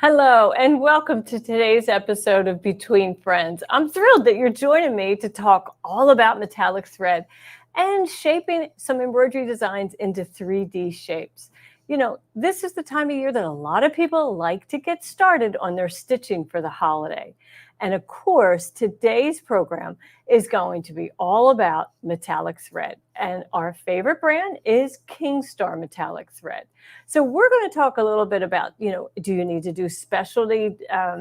Hello, and welcome to today's episode of Between Friends. I'm thrilled that you're joining me to talk all about metallic thread and shaping some embroidery designs into 3D shapes. You know, this is the time of year that a lot of people like to get started on their stitching for the holiday. And of course, today's program is going to be all about metallic thread. And our favorite brand is Kingstar Metallic Thread. So we're going to talk a little bit about, do you need to do specialty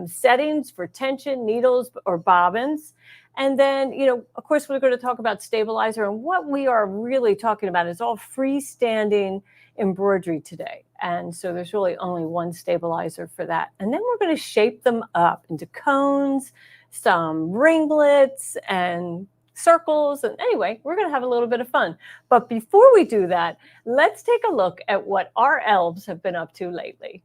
settings for tension, needles, or bobbins? And then, of course, we're going to talk about stabilizer. And what we are really talking about is all freestanding embroidery today. And so there's really only one stabilizer for that. And then we're going to shape them up into cones, some ringlets, and circles. And anyway, we're going to have a little bit of fun. But before we do that, let's take a look at what our elves have been up to lately.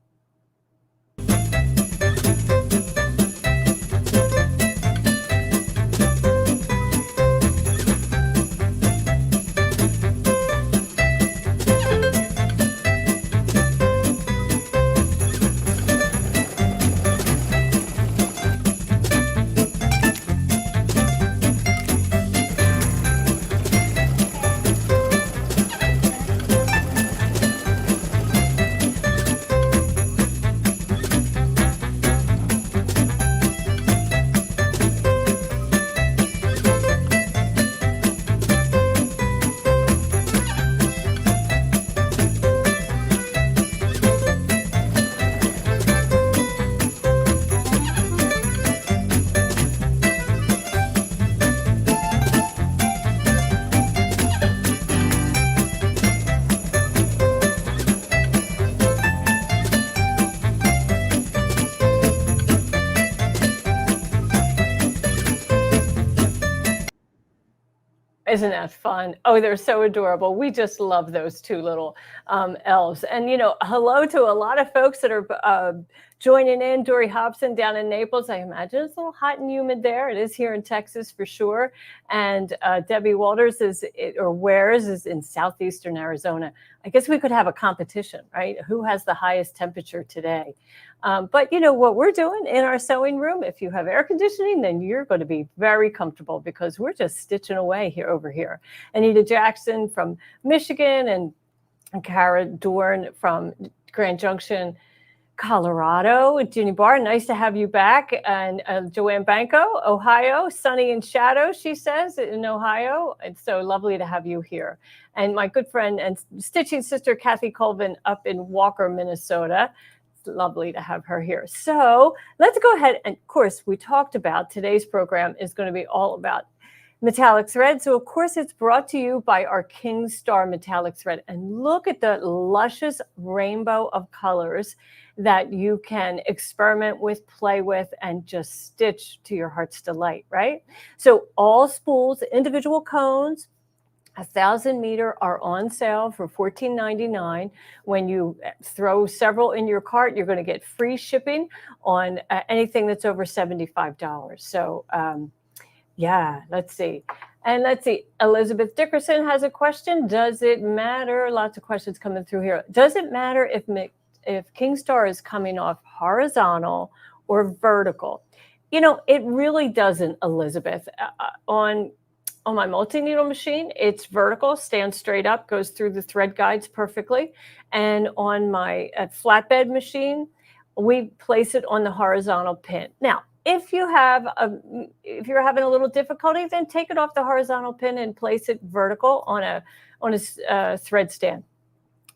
Isn't that fun? Oh, they're so adorable. We just love those two little elves. And, hello to a lot of folks that are joining in. Dory Hobson down in Naples. I imagine it's a little hot and humid there. It is here in Texas for sure. And Debbie Walters is in southeastern Arizona. I guess we could have a competition, right? Who has the highest temperature today? But what we're doing in our sewing room, if you have air conditioning, then you're going to be very comfortable because we're just stitching away over here. Anita Jackson from Michigan and Cara Dorn from Grand Junction, Colorado. Ginny Barr, nice to have you back. And Joanne Banco, Ohio, sunny and shadow, she says, in Ohio. It's so lovely to have you here. And my good friend and stitching sister, Kathy Colvin, up in Walker, Minnesota. Lovely to have her here. So let's go ahead. And of course, we talked about today's program is going to be all about metallic thread. So of course, it's brought to you by our Kingstar Metallic Thread. And look at the luscious rainbow of colors that you can experiment with, play with, and just stitch to your heart's delight, right? So all spools, individual cones, 1,000 meter are on sale for $14.99. When you throw several in your cart, you're going to get free shipping on anything that's over $75. So yeah, let's see. And let's see, Elizabeth Dickerson has a question. Does it matter? Lots of questions coming through here. Does it matter if Kingstar is coming off horizontal or vertical? It really doesn't, Elizabeth. On my multi-needle machine, it's vertical, stands straight up, goes through the thread guides perfectly. And on my flatbed machine, we place it on the horizontal pin. Now, if you're having a little difficulty, then take it off the horizontal pin and place it vertical on a thread stand.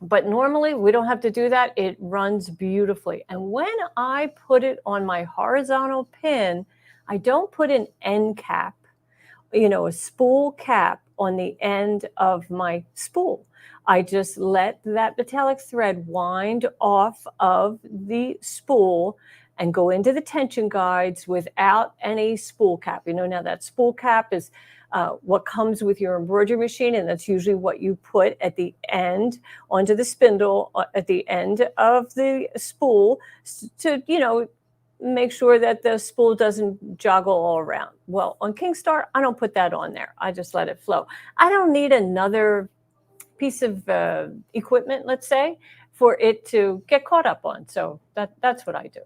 But normally we don't have to do that. It runs beautifully. And when I put it on my horizontal pin, I don't put an end cap, a spool cap on the end of my spool. I just let that metallic thread wind off of the spool and go into the tension guides without any spool cap. Now that spool cap is what comes with your embroidery machine, and that's usually what you put at the end onto the spindle at the end of the spool to, make sure that the spool doesn't joggle all around. Well, on Kingstar, I don't put that on there. I just let it flow. I don't need another piece of equipment, let's say, for it to get caught up on. So that's what I do.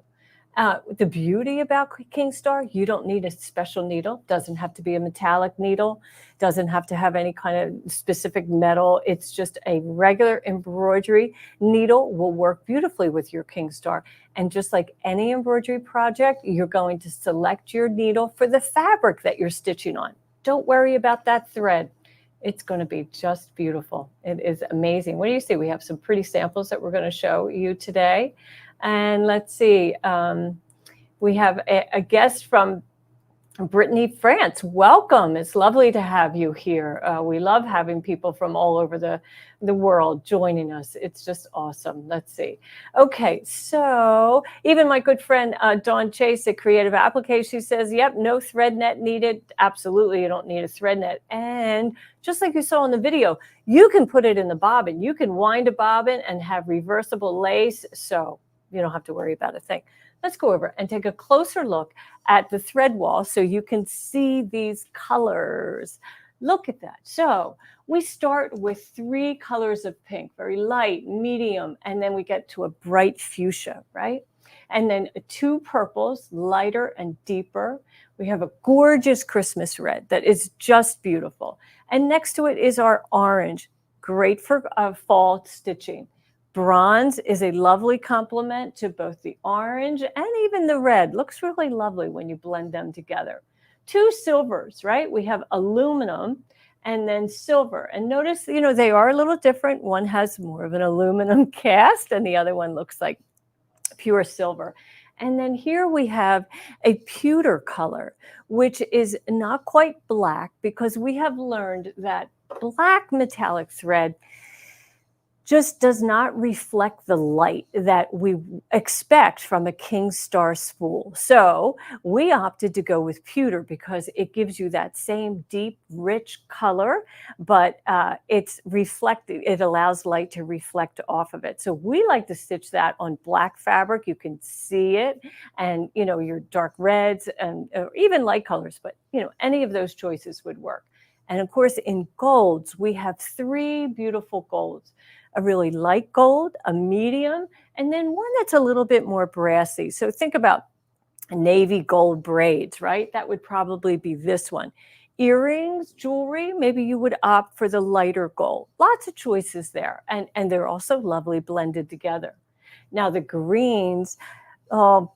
The beauty about Kingstar, you don't need a special needle. Doesn't have to be a metallic needle. Doesn't have to have any kind of specific metal. It's just a regular embroidery needle will work beautifully with your Kingstar. And just like any embroidery project, you're going to select your needle for the fabric that you're stitching on. Don't worry about that thread. It's going to be just beautiful. It is amazing. What do you see? We have some pretty samples that we're going to show you today. And let's see, we have a guest from Brittany, France. Welcome. It's lovely to have you here. We love having people from all over the world joining us. It's just awesome. Let's see. Okay, so even my good friend Dawn Chase at Creative Application, she says, yep, no thread net needed. Absolutely, you don't need a thread net. And just like you saw in the video, you can put it in the bobbin. You can wind a bobbin and have reversible lace. So you don't have to worry about a thing. Let's go over and take a closer look at the thread wall so you can see these colors. Look at that. So we start with 3 colors of pink, very light, medium, and then we get to a bright fuchsia, right? And then 2 purples, lighter and deeper. We have a gorgeous Christmas red that is just beautiful. And next to it is our orange, great for fall stitching. Bronze is a lovely complement to both the orange and even the red. Looks really lovely when you blend them together. 2 silvers, right? We have aluminum and then silver. And notice, they are a little different. One has more of an aluminum cast and the other one looks like pure silver. And then here we have a pewter color, which is not quite black, because we have learned that black metallic thread just does not reflect the light that we expect from a Kingstar spool. So we opted to go with pewter because it gives you that same deep, rich color, but it's reflective. It allows light to reflect off of it. So we like to stitch that on black fabric. You can see it, and your dark reds and even light colors, but any of those choices would work. And of course, in golds, we have 3 beautiful golds. A really light gold, a medium, and then one that's a little bit more brassy. So think about navy gold braids, right? That would probably be this one. Earrings, jewelry, maybe you would opt for the lighter gold. Lots of choices there, and they're also lovely blended together. Now the greens, I'm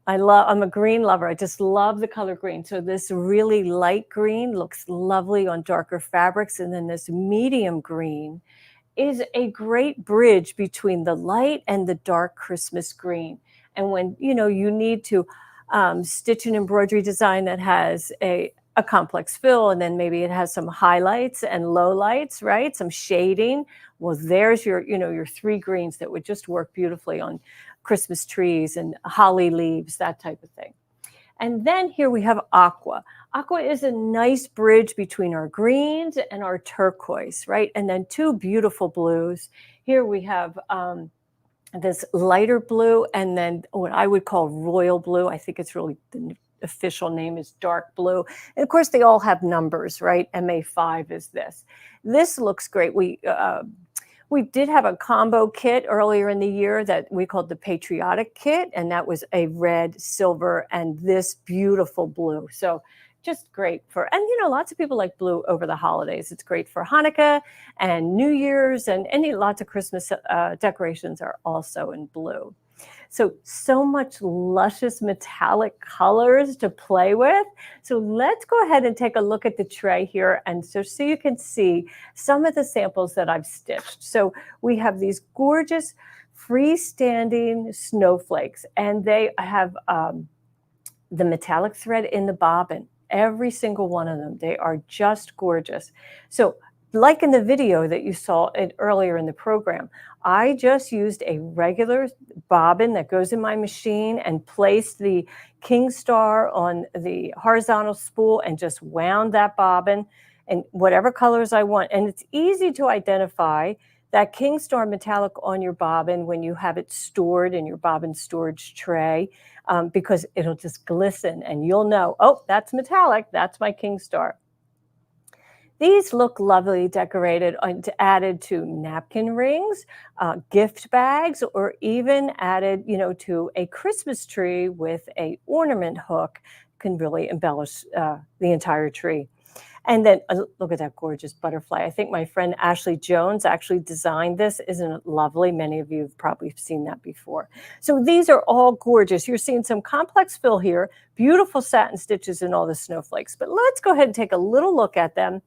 a green lover. I just love the color green. So this really light green looks lovely on darker fabrics, and then this medium green is a great bridge between the light and the dark Christmas green. And when you need to stitch an embroidery design that has a complex fill, and then maybe it has some highlights and lowlights, right? Some shading. Well, there's your 3 greens that would just work beautifully on Christmas trees and holly leaves, that type of thing. And then here we have aqua. Aqua is a nice bridge between our greens and our turquoise, right? And then 2 beautiful blues. Here we have this lighter blue, and then what I would call royal blue. I think it's really, the official name is dark blue. And of course, they all have numbers, right? MA5 is this. This looks great. We did have a combo kit earlier in the year that we called the Patriotic Kit, and that was a red, silver, and this beautiful blue. So just great for, and lots of people like blue over the holidays. It's great for Hanukkah and New Year's, and lots of Christmas decorations are also in blue. So much luscious metallic colors to play with. So let's go ahead and take a look at the tray here, and so you can see some of the samples that I've stitched. So we have these gorgeous freestanding snowflakes, and they have the metallic thread in the bobbin, every single one of them, they are just gorgeous. So like in the video that you saw earlier in the program, I just used a regular bobbin that goes in my machine and placed the King Star on the horizontal spool and just wound that bobbin and whatever colors I want. And it's easy to identify that King Star metallic on your bobbin when you have it stored in your bobbin storage tray, because it'll just glisten and you'll know, oh, that's metallic, that's my King Star. These look lovely decorated and added to napkin rings, gift bags, or even added, to a Christmas tree with a ornament hook. Can really embellish the entire tree. And then look at that gorgeous butterfly. I think my friend Ashley Jones actually designed this. Isn't it lovely? Many of you have probably seen that before. So these are all gorgeous. You're seeing some complex fill here, beautiful satin stitches and all the snowflakes. But let's go ahead and take a little look at them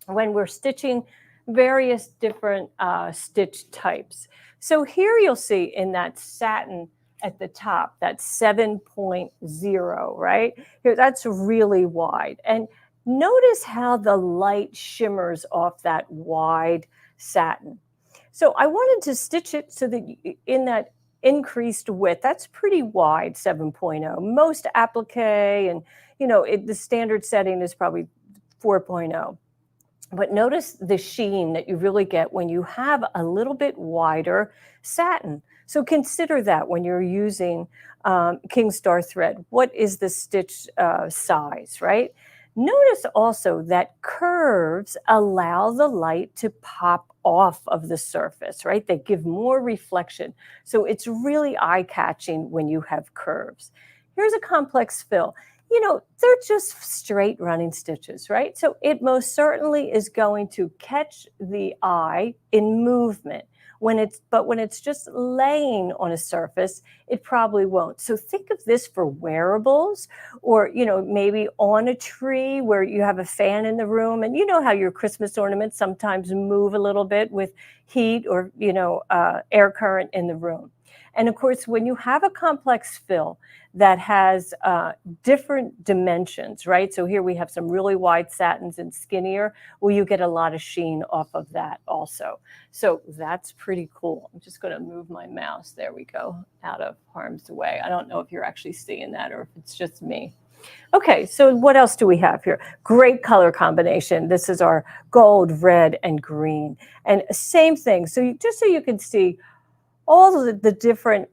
when we're stitching various different stitch types. So here you'll see in that satin at the top, that 7.0, right? Here, that's really wide. And notice how the light shimmers off that wide satin. So I wanted to stitch it so that in that increased width, that's pretty wide, 7.0. Most applique and, the standard setting is probably 4.0. But notice the sheen that you really get when you have a little bit wider satin. So consider that when you're using King Star thread. What is the stitch size, right? Notice also that curves allow the light to pop off of the surface, right? They give more reflection. So it's really eye-catching when you have curves. Here's a complex fill. They're just straight running stitches, right? So it most certainly is going to catch the eye in movement. But when it's just laying on a surface, it probably won't. So think of this for wearables or, maybe on a tree where you have a fan in the room. And you know how your Christmas ornaments sometimes move a little bit with heat or, air current in the room. And of course, when you have a complex fill that has different dimensions, right? So here we have some really wide satins and skinnier. Well, you get a lot of sheen off of that also. So that's pretty cool. I'm just going to move my mouse. There we go, out of harm's way. I don't know if you're actually seeing that or if it's just me. Okay, so what else do we have here? Great color combination. This is our gold, red, and green. And same thing. So just so you can see all of the different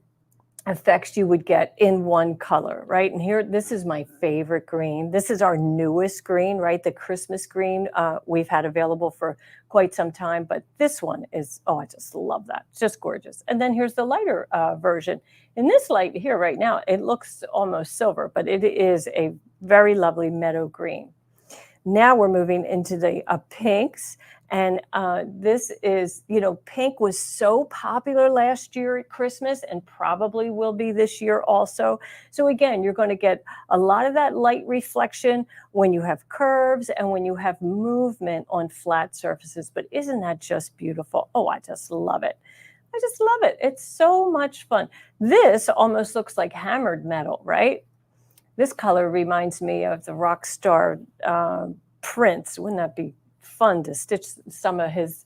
effects you would get in one color, right? And here, this is my favorite green. This is our newest green, right? The Christmas green we've had available for quite some time, but this one is, oh, I just love that. It's just gorgeous. And then here's the lighter version. In this light here right now, it looks almost silver, but it is a very lovely meadow green. Now we're moving into the pinks. And this is, pink was so popular last year at Christmas and probably will be this year also. So again, you're going to get a lot of that light reflection when you have curves and when you have movement on flat surfaces. But isn't that just beautiful? Oh, I just love it. I just love it. It's so much fun. This almost looks like hammered metal, right? This color reminds me of the rock star Prince. Wouldn't that be fun to stitch some of his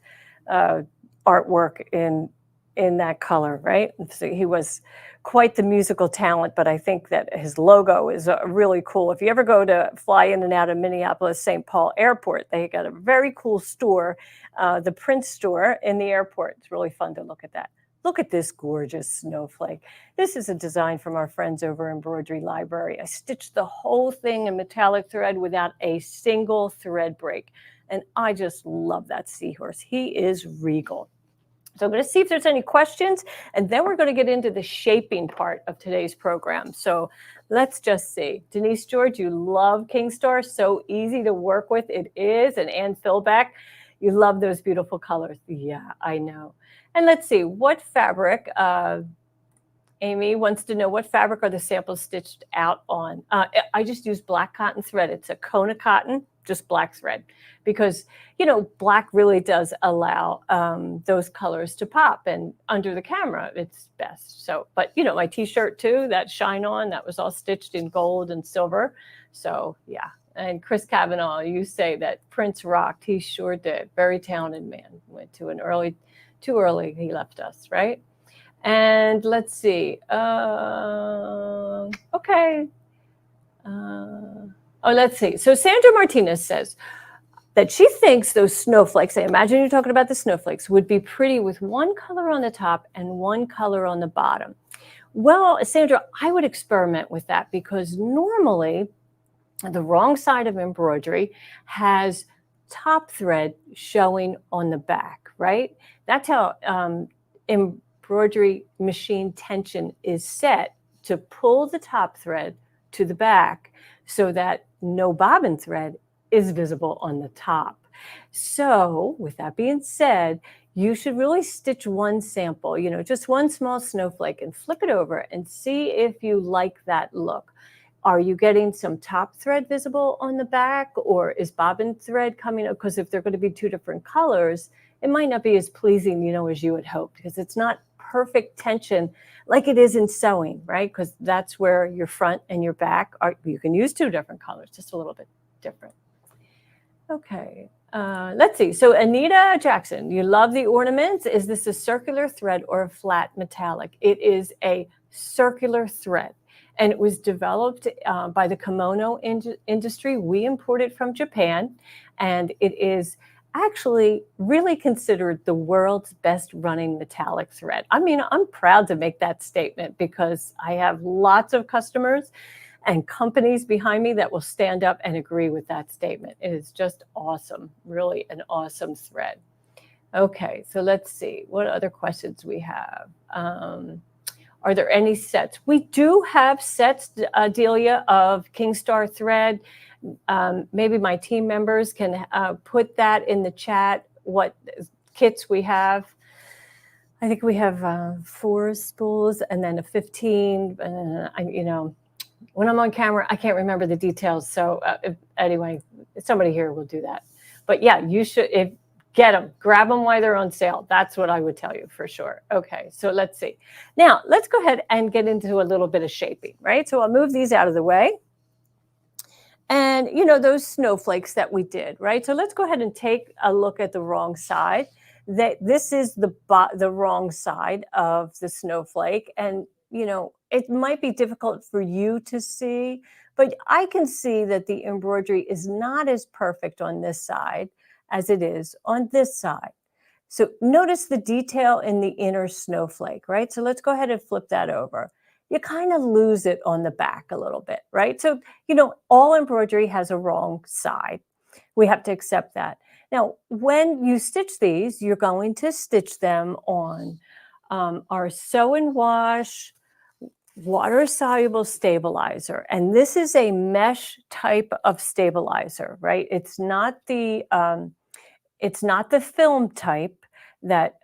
artwork in that color, right? So he was quite the musical talent, but I think that his logo is really cool. If you ever go to fly in and out of Minneapolis St. Paul Airport, they got a very cool store, the Prince store in the airport. It's really fun to look at that. Look at this gorgeous snowflake. This is a design from our friends over Embroidery Library. I stitched the whole thing in metallic thread without a single thread break. And I just love that seahorse. He is regal. So I'm going to see if there's any questions, and then we're going to get into the shaping part of today's program. So let's just see. Denise George, you love King Star. So easy to work with. It is. And Ann Philback, you love those beautiful colors. Yeah, I know. And let's see, what fabric, Amy wants to know, what fabric are the samples stitched out on? I just used black cotton thread. It's a Kona cotton. just black thread, because, black really does allow those colors to pop, and under the camera, it's best. So, but, my t-shirt too, that shine on, that was all stitched in gold and silver. So yeah. And Chris Kavanaugh, you say that Prince rocked. He sure did. Very talented man. Went to too early, he left us, right? And let's see. Okay. Let's see. So Sandra Martinez says that she thinks those snowflakes, I imagine you're talking about the snowflakes, would be pretty with one color on the top and one color on the bottom. Well, Sandra, I would experiment with that, because normally the wrong side of embroidery has top thread showing on the back, right? That's how embroidery machine tension is set, to pull the top thread to the back so that no bobbin thread is visible on the top. So with that being said, you should really stitch one sample, just one small snowflake, and flip it over and see if you like that look. Are you getting some top thread visible on the back, or is bobbin thread coming up? Because if they're going to be two different colors, it might not be as pleasing, as you had hoped, because it's not perfect tension like it is in sewing, right? Because that's where your front and your back are. You can use two different colors, just a little bit different. Okay, let's see. So Anita Jackson, you love the ornaments. Is this a circular thread or a flat metallic? It is a circular thread. And it was developed by the kimono industry. We import it from Japan, and it is actually really considered the world's best running metallic thread. I mean, I'm proud to make that statement, because I have lots of customers and companies behind me that will stand up and agree with that statement. It is just awesome, really an awesome thread. Okay, so let's see what other questions we have. Are there any sets? We do have sets, Delia, of Kingstar thread. Maybe my team members can put that in the chat, what kits we have. I think we have 4 spools and then a 15. When I'm on camera, I can't remember the details. So anyway, somebody here will do that. But yeah, you should, get them, grab them while they're on sale. That's what I would tell you for sure. Okay, so let's see. Now, let's go ahead and get into a little bit of shaping, right? So I'll move these out of the way. And, those snowflakes that we did, right? So let's go ahead and take a look at the wrong side. This is the wrong side of the snowflake. And, it might be difficult for you to see, but I can see that the embroidery is not as perfect on this side as it is on this side. So notice the detail in the inner snowflake, right? So let's go ahead and flip that over. You kind of lose it on the back a little bit, right? So, all embroidery has a wrong side. We have to accept that. Now, when you stitch these, you're going to stitch them on our Sew and Wash water-soluble stabilizer. And this is a mesh type of stabilizer, right? It's not the film type that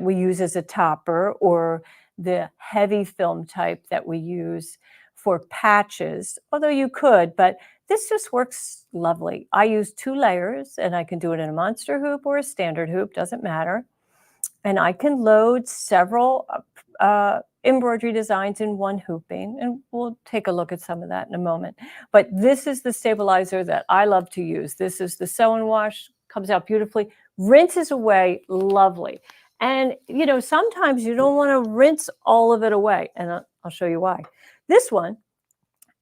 we use as a topper, or the heavy film type that we use for patches, although you could, but this just works lovely. I use 2 layers, and I can do it in a monster hoop or a standard hoop, doesn't matter. And I can load several embroidery designs in one hooping, and we'll take a look at some of that in a moment. But this is the stabilizer that I love to use. This is the Sew and Wash, comes out beautifully, rinses away lovely. And, sometimes you don't want to rinse all of it away, and I'll show you why. This one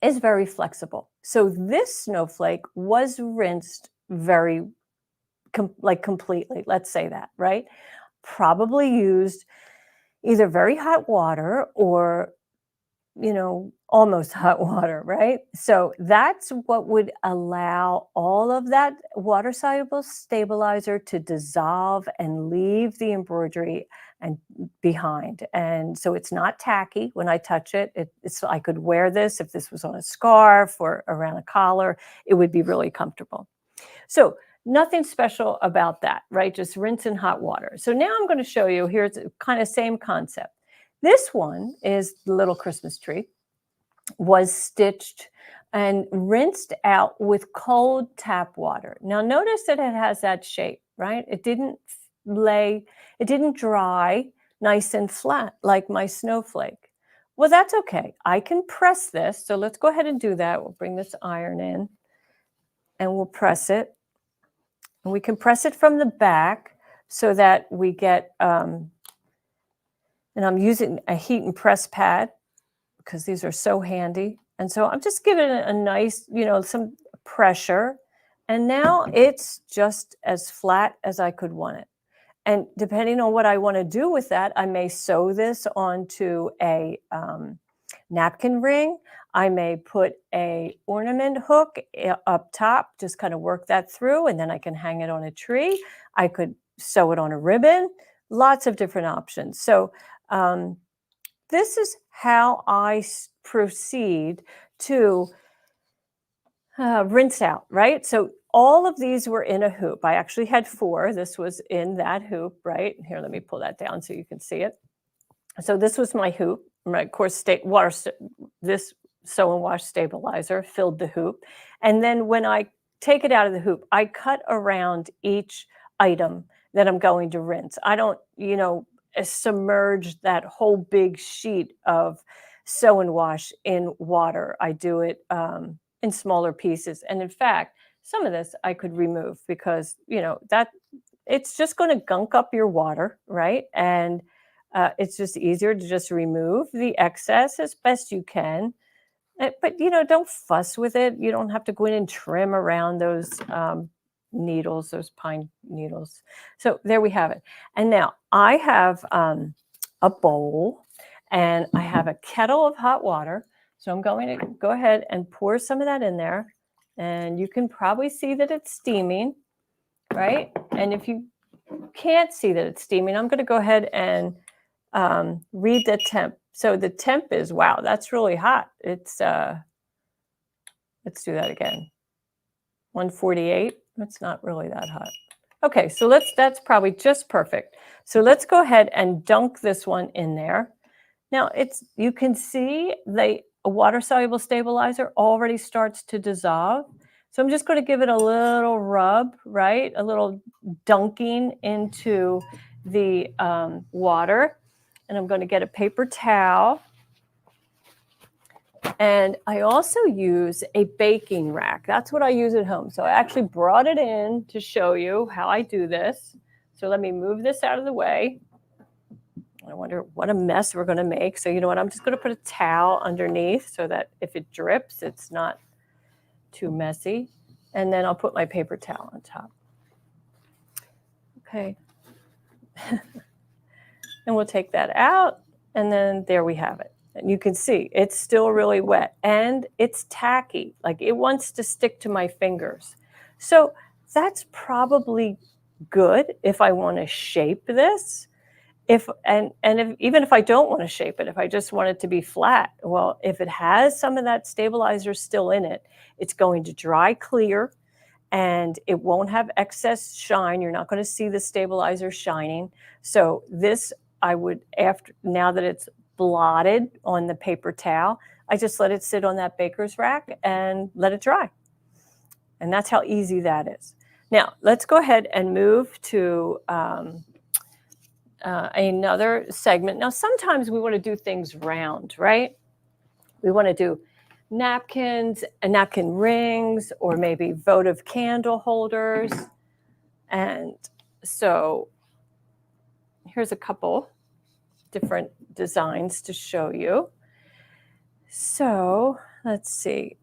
is very flexible. So this snowflake was rinsed very, completely, let's say that, right? Probably used either very hot water or, almost hot water, right? So that's what would allow all of that water-soluble stabilizer to dissolve and leave the embroidery behind. And so it's not tacky when I touch it. I could wear this if this was on a scarf or around a collar. It would be really comfortable. So nothing special about that, right? Just rinse in hot water. So now I'm going to show you, here's kind of same concept. This one is the little Christmas tree, was stitched and rinsed out with cold tap water. Now notice that it has that shape, right? It didn't dry nice and flat like my snowflake. Well, that's okay. I can press this. So let's go ahead and do that. We'll bring this iron in and we'll press it. And we can press it from the back so that we get, and I'm using a heat and press pad because these are so handy. And so I'm just giving it a nice, some pressure. And now it's just as flat as I could want it. And depending on what I want to do with that, I may sew this onto a napkin ring. I may put a ornament hook up top, just kind of work that through, and then I can hang it on a tree. I could sew it on a ribbon, lots of different options. So this is how I proceed to rinse out, right? So all of these were in a hoop. I actually had 4. This was in that hoop, right? Here, let me pull that down so you can see it. So this was my hoop. Of course, this sew and wash stabilizer filled the hoop. And then when I take it out of the hoop, I cut around each item that I'm going to rinse. I don't, submerge that whole big sheet of sew and wash in water. I do it in smaller pieces. And in fact, some of this I could remove because, that it's just going to gunk up your water, right? And it's just easier to just remove the excess as best you can. But, don't fuss with it. You don't have to go in and trim around those needles, those pine needles. So there we have it. And now I have a bowl and I have a kettle of hot water. So I'm going to go ahead and pour some of that in there. And you can probably see that it's steaming, right? And if you can't see that it's steaming, I'm going to go ahead and read the temp. So the temp is, wow, that's really hot. It's, let's do that again. 148. It's not really that hot. Okay, so that's probably just perfect. So let's go ahead and dunk this one in there. Now you can see a water-soluble stabilizer already starts to dissolve. So I'm just going to give it a little rub, right? A little dunking into the water. And I'm going to get a paper towel. And I also use a baking rack. That's what I use at home. So I actually brought it in to show you how I do this. So let me move this out of the way. I wonder what a mess we're going to make. So you know what? I'm just going to put a towel underneath so that if it drips, it's not too messy. And then I'll put my paper towel on top. Okay. And we'll take that out. And then there we have it. And you can see it's still really wet and it's tacky. Like it wants to stick to my fingers. So that's probably good if I want to shape this. Even if I don't want to shape it, if I just want it to be flat, well, if it has some of that stabilizer still in it, it's going to dry clear and it won't have excess shine. You're not going to see the stabilizer shining. So this now that it's blotted on the paper towel, I just let it sit on that baker's rack and let it dry. And that's how easy that is. Now, let's go ahead and move to another segment. Now, sometimes we want to do things round, right? We want to do napkins, napkin rings, or maybe votive candle holders. And so here's a couple different designs to show you. So let's see.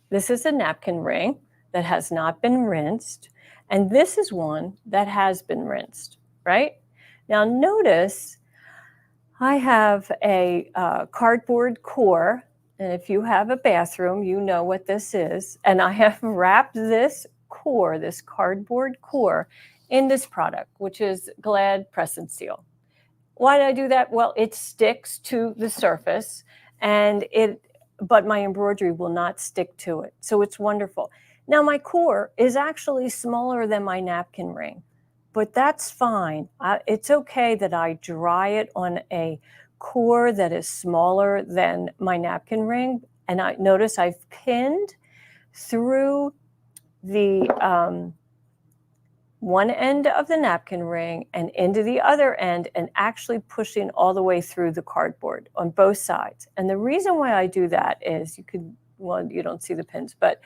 This is a napkin ring that has not been rinsed. And this is one that has been rinsed, right? Now notice I have a cardboard core. And if you have a bathroom, you know what this is. And I have wrapped this core, this cardboard core, in this product, which is Glad Press and Seal. Why did I do that? Well, it sticks to the surface but my embroidery will not stick to it. So it's wonderful. Now my core is actually smaller than my napkin ring, but that's fine. It's okay that I dry it on a core that is smaller than my napkin ring, and I notice I've pinned through the one end of the napkin ring and into the other end, and actually pushing all the way through the cardboard on both sides. And the reason why I do that is well, you don't see the pins, but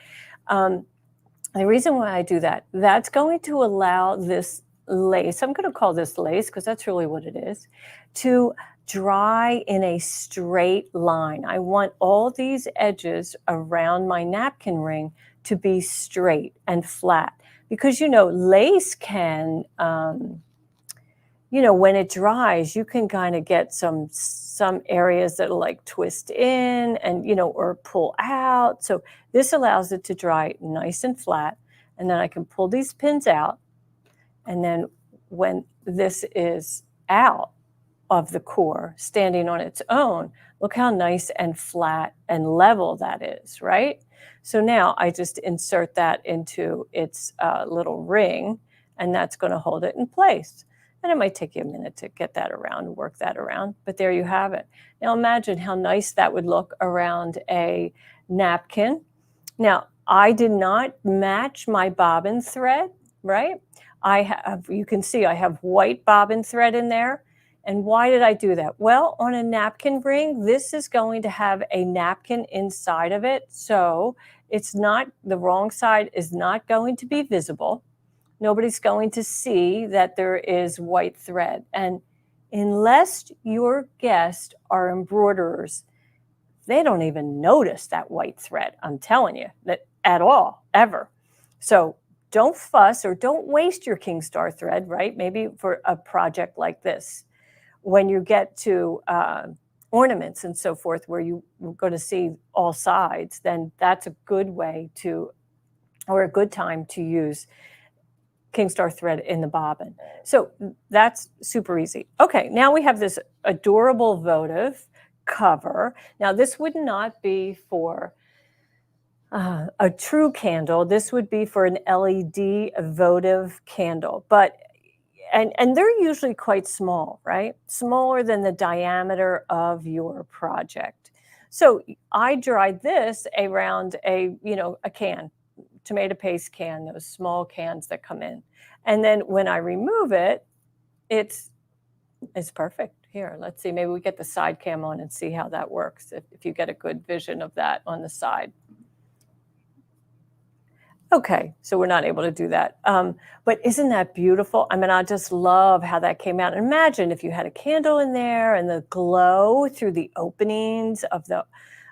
the reason why I do that, that's going to allow this lace, I'm going to call this lace because that's really what it is, to dry in a straight line. I want all these edges around my napkin ring to be straight and flat, because lace can, when it dries, you can kind of get some areas that'll like twist in and or pull out. So this allows it to dry nice and flat, and then I can pull these pins out, and then when this is out of the core, standing on its own, look how nice and flat and level that is, right? So now I just insert that into its little ring, and that's going to hold it in place. And it might take you a minute to get that around, work that around, but there you have it. Now imagine how nice that would look around a napkin. Now, I did not match my bobbin thread, right? You can see I have white bobbin thread in there. And why did I do that? Well, on a napkin ring, this is going to have a napkin inside of it. So the wrong side is not going to be visible. Nobody's going to see that there is white thread. And unless your guests are embroiderers, they don't even notice that white thread. I'm telling you, that at all, ever. So don't fuss or don't waste your King Star thread, right? Maybe for a project like this. When you get to ornaments and so forth, where you're going to see all sides, then that's a good way or a good time to use King Star thread in the bobbin. So that's super easy. Okay, now we have this adorable votive cover. Now this would not be for a true candle. This would be for an LED votive candle, and they're usually quite small, right? Smaller than the diameter of your project. So I dried this around a can, tomato paste can, those small cans that come in. And then when I remove it, it's perfect. Here, let's see, maybe we get the side cam on and see how that works, if you get a good vision of that on the side. Okay, so we're not able to do that. But isn't that beautiful? I mean, I just love how that came out. Imagine if you had a candle in there and the glow through the openings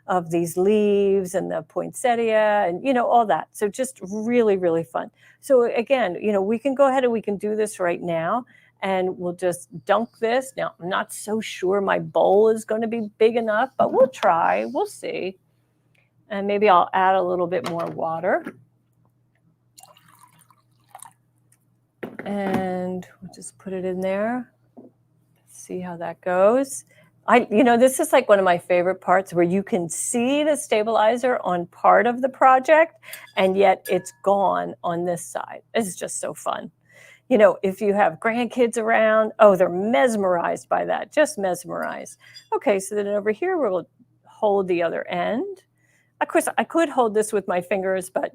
of these leaves and the poinsettia and, all that. So just really, really fun. So again, we can go ahead and we can do this right now, and we'll just dunk this. Now, I'm not so sure my bowl is going to be big enough, but we'll try. We'll see. And maybe I'll add a little bit more water. And we'll just put it in there. See how that goes. This is like one of my favorite parts, where you can see the stabilizer on part of the project, and yet it's gone on this side. It's just so fun. If you have grandkids around, they're mesmerized by that, just mesmerized. Okay, so then over here, we'll hold the other end. Of course, I could hold this with my fingers, but,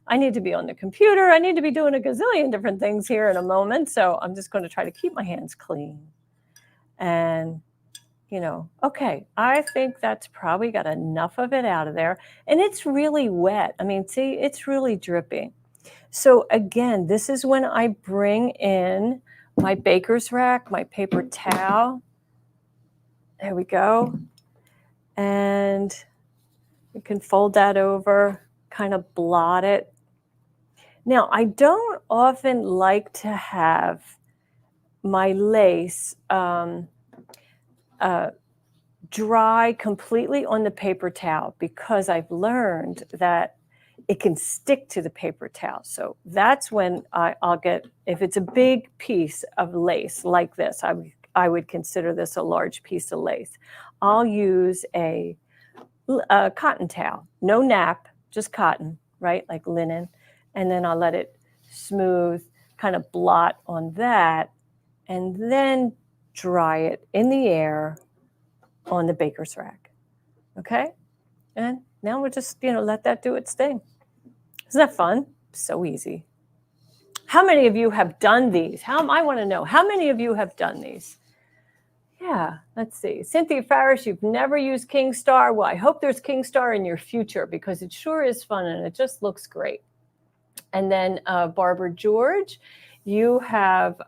I need to be on the computer. I need to be doing a gazillion different things here in a moment. So I'm just going to try to keep my hands clean. And, okay, I think that's probably got enough of it out of there. And it's really wet. I mean, see, it's really dripping. So again, this is when I bring in my baker's rack, my paper towel. There we go. And you can fold that over, kind of blot it. Now, I don't often like to have my lace dry completely on the paper towel, because I've learned that it can stick to the paper towel. So that's when I'll get, if it's a big piece of lace like this, I would consider this a large piece of lace. I'll use a cotton towel, no nap, just cotton, right, like linen. And then I'll let it smooth, kind of blot on that, and then dry it in the air on the baker's rack. Okay. And now we'll just, let that do its thing. Isn't that fun? So easy. How many of you have done these? I want to know, how many of you have done these? Yeah, let's see. Cynthia Farish, you've never used Kingstar. Well, I hope there's Kingstar in your future because it sure is fun and it just looks great. And then Barbara George, you have,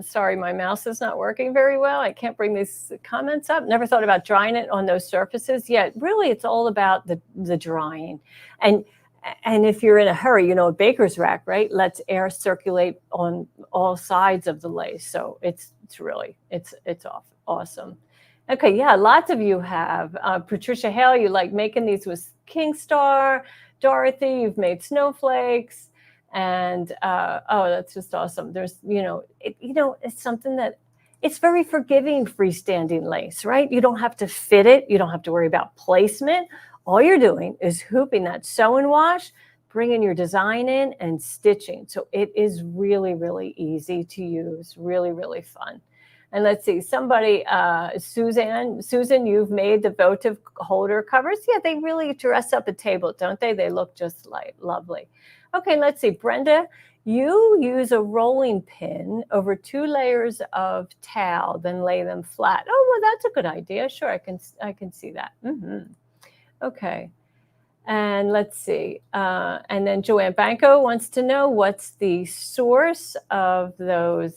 sorry, my mouse is not working very well. I can't bring these comments up. Never thought about drying it on those surfaces. Yeah, really, it's all about the drying. And if you're in a hurry, a baker's rack, right? Lets air circulate on all sides of the lace. So it's awesome. Okay, yeah, lots of you have. Patricia Hale, you like making these with Kingstar. Dorothy, you've made snowflakes. And that's just awesome. There's, it's something that it's very forgiving freestanding lace, right? You don't have to fit it. You don't have to worry about placement. All you're doing is hooping that sew and wash, bringing your design in and stitching. So it is really, really easy to use, really, really fun. And let's see, somebody, Susan, you've made the votive holder covers. Yeah, they really dress up a table, don't they? They look just like lovely. Okay, let's see, Brenda, you use a rolling pin over 2 layers of towel, then lay them flat. Oh, well, that's a good idea. Sure, I can see that. Okay, and let's see. And then Joanne Banco wants to know what's the source of those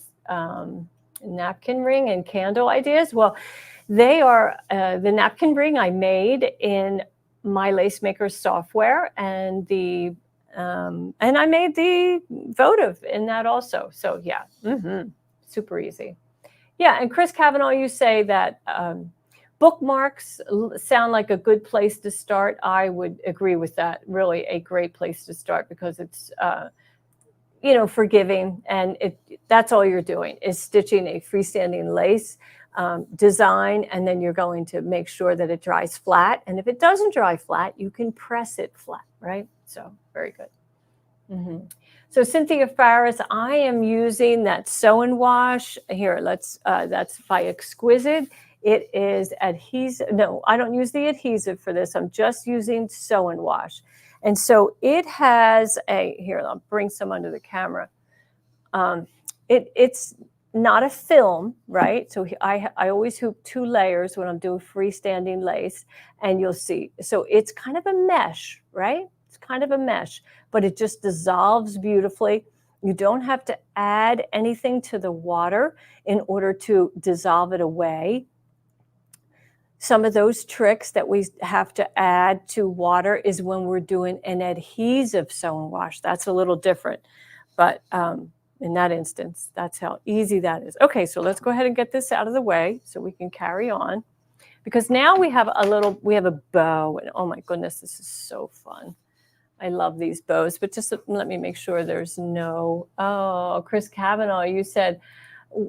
napkin ring and candle ideas. Well, they are the napkin ring I made in my Lace Maker software, and I made the votive in that also. So yeah, super easy. Yeah, and Chris Cavanaugh, you say that bookmarks sound like a good place to start. I would agree with that. Really a great place to start because it's forgiving, and that's all you're doing is stitching a freestanding lace design, and then you're going to make sure that it dries flat. And if it doesn't dry flat, you can press it flat, right? So very good. So Cynthia Farris, I am using that sew and wash here. That's by Exquisite. It is adhesive. No, I don't use the adhesive for this. I'm just using sew and wash. And so it has here, I'll bring some under the camera. It's not a film, right? So I always hoop 2 layers when I'm doing freestanding lace, and you'll see. So it's kind of a mesh, right? It's kind of a mesh, but it just dissolves beautifully. You don't have to add anything to the water in order to dissolve it away. Some of those tricks that we have to add to water is when we're doing an adhesive sew and wash. That's a little different, but in that instance, that's how easy that is. Okay, so let's go ahead and get this out of the way so we can carry on, because now we have a bow, and oh my goodness, this is so fun. I love these bows, but just let me make sure there's no, Chris Cavanaugh, you said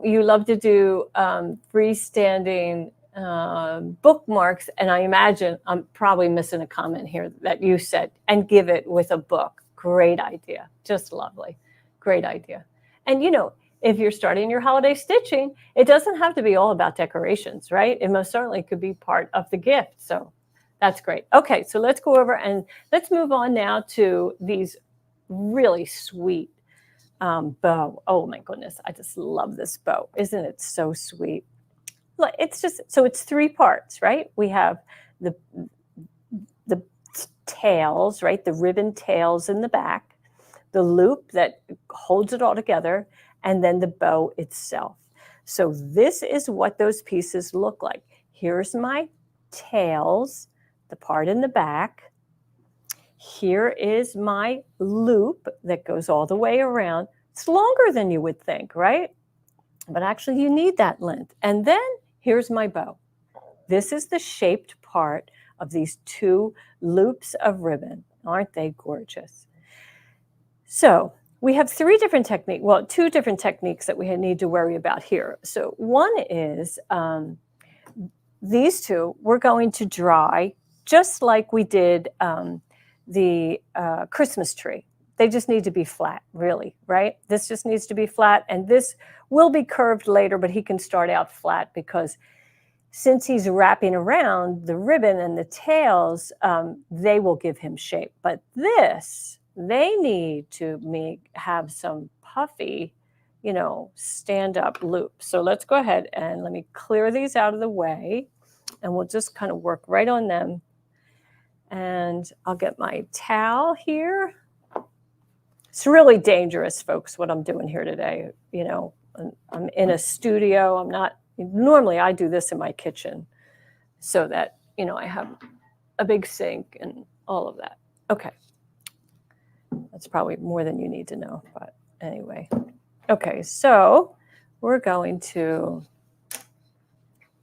you love to do freestanding bookmarks, and I imagine I'm probably missing a comment here that you said, and give it with a book. Great idea. Just lovely. Great idea. And if you're starting your holiday stitching, it doesn't have to be all about decorations, right? It most certainly could be part of the gift. So that's great. Okay, so let's go over and let's move on now to these really sweet bow. Oh my goodness, I just love this bow. Isn't it so sweet? It's just, so it's 3 parts, right? We have the tails, right? The ribbon tails in the back, the loop that holds it all together, and then the bow itself. So this is what those pieces look like. Here's my tails, the part in the back. Here is my loop that goes all the way around. It's longer than you would think, right? But actually you need that length. And then here's my bow. This is the shaped part of these 2 loops of ribbon. Aren't they gorgeous? So we have 3 different techniques, well, 2 different techniques that we need to worry about here. So one is these 2, we're going to dry just like we did the Christmas tree. They just need to be flat, really, right? This just needs to be flat, and this will be curved later, but he can start out flat because since he's wrapping around the ribbon and the tails, they will give him shape. But this, they need to have some puffy, stand-up loops. So let's go ahead and let me clear these out of the way, and we'll just kind of work right on them. And I'll get my towel here. It's really dangerous, folks, what I'm doing here today. I'm in a studio. I'm not, normally I do this in my kitchen so that, I have a big sink and all of that. Okay. That's probably more than you need to know, but anyway. Okay, so we're going to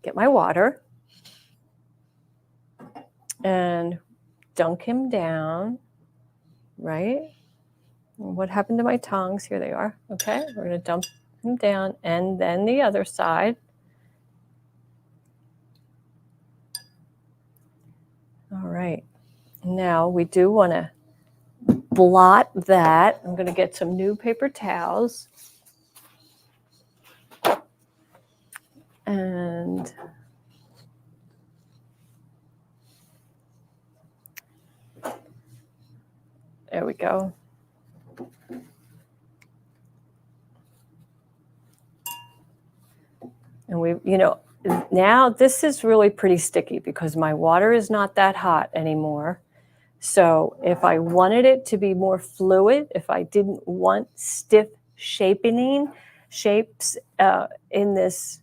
get my water and dunk him down, right? What happened to my tongs? Here they are. Okay, we're going to dump them down, and then the other side. All right. Now we do want to blot that. I'm going to get some new paper towels. And there we go. And now this is really pretty sticky because my water is not that hot anymore. So if I wanted it to be more fluid, if I didn't want stiff shapes in this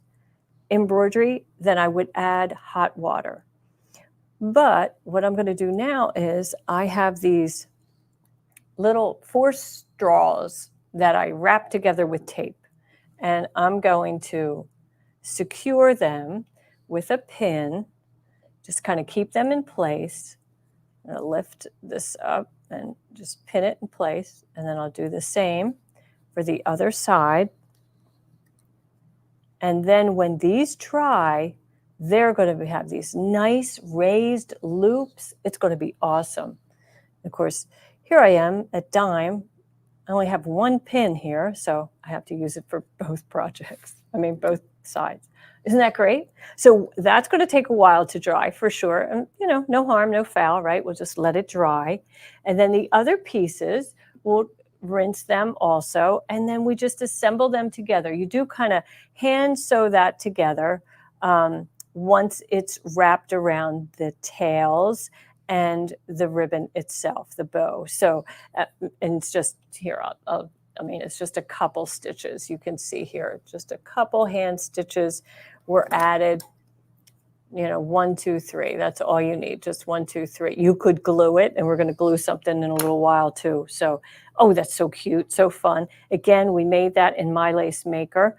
embroidery, then I would add hot water. But what I'm going to do now is I have these little 4 straws that I wrap together with tape, and I'm going to secure them with a pin, just kind of keep them in place. I'm going to lift this up and just pin it in place, and then I'll do the same for the other side. And then when these dry, they're going to have these nice raised loops. It's going to be awesome. Of course, here I am at dime. I only have 1 pin here, so I have to use it for both projects. Both sides. Isn't that great? So that's going to take a while to dry for sure. And, no harm, no foul, right? We'll just let it dry. And then the other pieces, we'll rinse them also. And then we just assemble them together. You do kind of hand sew that together once it's wrapped around the tails and the ribbon itself, the bow. So, and it's just here, it's just a couple stitches. You can see here, just a couple hand stitches were added, 1, 2, 3. That's all you need, just 1, 2, 3. You could glue it, and we're going to glue something in a little while too. So, oh, that's so cute, so fun. Again, we made that in My Lace Maker.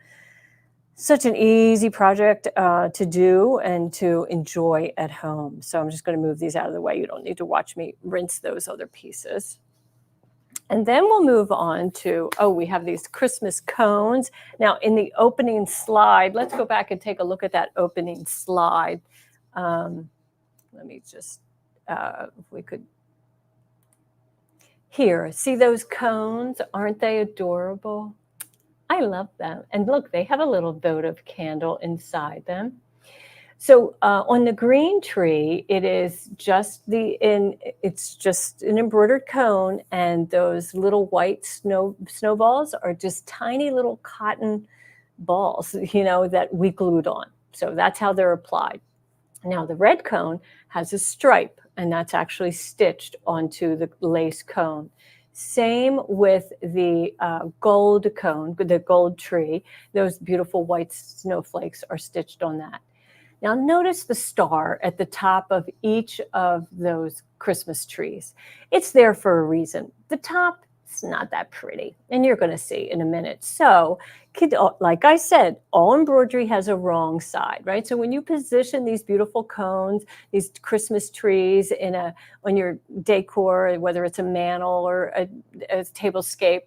Such an easy project to do and to enjoy at home. So I'm just going to move these out of the way. You don't need to watch me rinse those other pieces. And then we'll move on to, we have these Christmas cones. Now, in the opening slide, let's go back and take a look at that opening slide. Let me just, if we could, here, see those cones? Aren't they adorable? I love them. And look, they have a little votive candle inside them. So on the green tree, it's just an embroidered cone, and those little white snowballs are just tiny little cotton balls, that we glued on. So that's how they're applied. Now the red cone has a stripe, and that's actually stitched onto the lace cone. Same with the gold cone, the gold tree. Those beautiful white snowflakes are stitched on that. Now notice the star at the top of each of those Christmas trees. It's there for a reason. The top is not that pretty, and you're going to see in a minute. So, like I said, all embroidery has a wrong side, right? So when you position these beautiful cones, these Christmas trees on your decor, whether it's a mantle or a tablescape,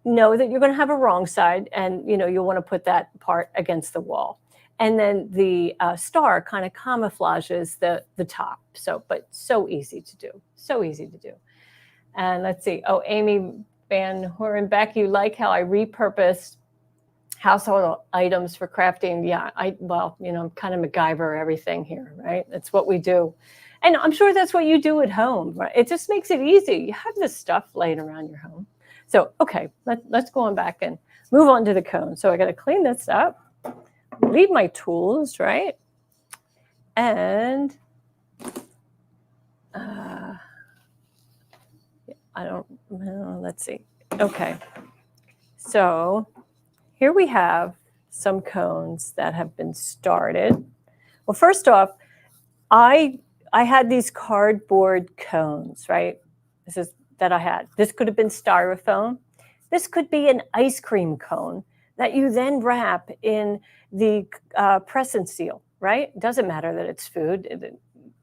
know that you're going to have a wrong side, and you'll want to put that part against the wall. And then the star kind of camouflages the top. But so easy to do, so easy to do. And let's see. Oh, Amy Van Horenbeck, you like how I repurposed household items for crafting? Yeah, well, I'm kind of MacGyver everything here, right? That's what we do. And I'm sure that's what you do at home, right? It just makes it easy. You have this stuff laying around your home. So, okay, let's go on back and move on to the cone. So I got to clean this up, leave my tools, right? And let's see. Okay, so here we have some cones that have been started. Well, first off, I had these cardboard cones, right? That I had. This could have been styrofoam. This could be an ice cream cone that you then wrap in the press and seal, right? It doesn't matter that it's food